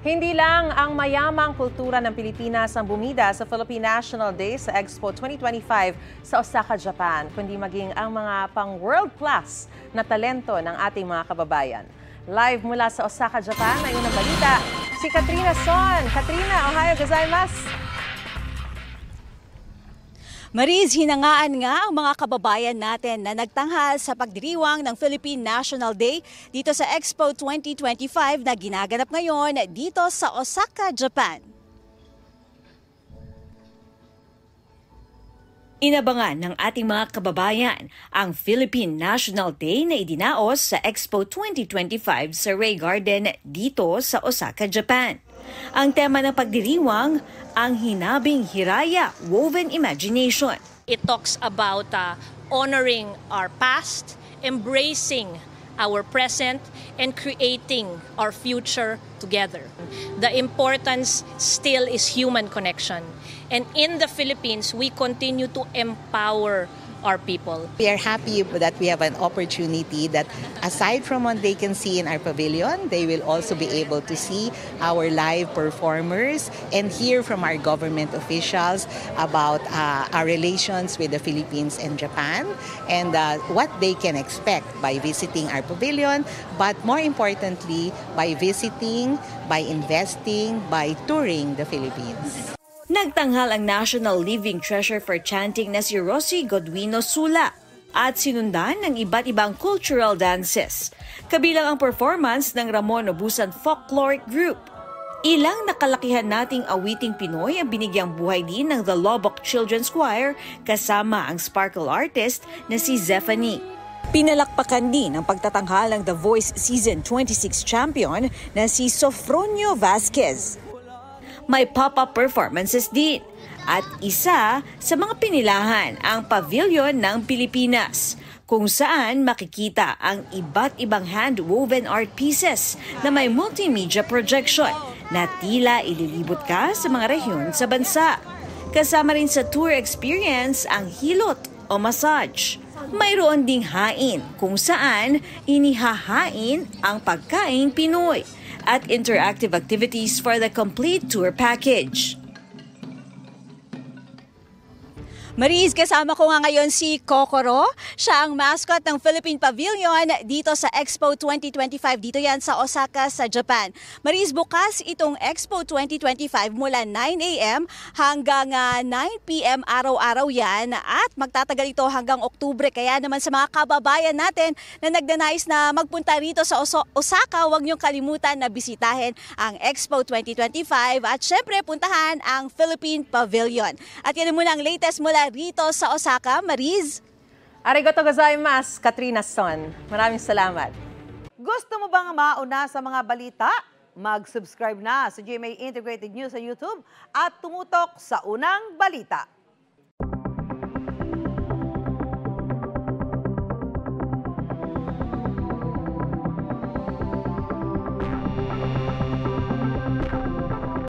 Hindi lang ang mayamang kultura ng Pilipinas ang bumida sa Philippine National Day sa Expo 2025 sa Osaka, Japan, kundi maging ang mga pang-world class na talento ng ating mga kababayan. Live mula sa Osaka, Japan, ay unang balita si Katrina Son. Katrina, ohayo gozaimasu! Mariz, hinangaan nga ang mga kababayan natin na nagtanghal sa pagdiriwang ng Philippine National Day dito sa Expo 2025 na ginaganap ngayon dito sa Osaka, Japan. Inabangan ng ating mga kababayan ang Philippine National Day na idinaos sa Expo 2025 sa Ray Garden dito sa Osaka, Japan. Ang tema ng pagdiriwang, ang Hinabing Hiraya Woven Imagination. It talks about honoring our past, embracing our present, and creating our future together. The importance still is human connection. And in the Philippines, we continue to empower our people. We are happy that we have an opportunity that aside from what they can see in our pavilion, they will also be able to see our live performers and hear from our government officials about our relations with the Philippines and Japan and what they can expect by visiting our pavilion, but more importantly, by visiting, by investing, by touring the Philippines. Nagtanghal ang National Living Treasure for Chanting na si Rosie Godwino Sula at sinundan ng iba't ibang cultural dances. Kabilang ang performance ng Ramon Obusan Folkloric Group. Ilang nakalakihan nating awiting Pinoy ang binigyang buhay din ng The Lobok Children's Choir kasama ang sparkle artist na si Zephanie. Pinalakpakan din ang pagtatanghal ng The Voice Season 26 champion na si Sofronio Vasquez. May pop-up performances din. At isa sa mga pinilahan ang Pavilion ng Pilipinas, kung saan makikita ang iba't ibang hand-woven art pieces na may multimedia projection na tila ililibot ka sa mga rehiyon sa bansa. Kasama rin sa tour experience ang hilot o massage. Mayroon ding hain kung saan inihahain ang pagkain Pinoy at interactive activities for the complete tour package. Mariz, kasama ko nga ngayon si Kokoro. Siya ang mascot ng Philippine Pavilion dito sa Expo 2025. Dito yan sa Osaka, sa Japan. Mariz, bukas itong Expo 2025 mula 9 a.m. hanggang 9 p.m. araw-araw yan. At magtatagal ito hanggang Oktubre. Kaya naman sa mga kababayan natin na nagdanais na magpunta rito sa Osaka, huwag niyong kalimutan na bisitahin ang Expo 2025 at syempre puntahan ang Philippine Pavilion. At yan muna ang latest mula rito sa Osaka. Mariz. Arigato gozaimasu, Katrina Son. Maraming salamat. Gusto mo bang mauna sa mga balita? Mag-subscribe na sa GMA Integrated News sa YouTube at tumutok sa unang balita.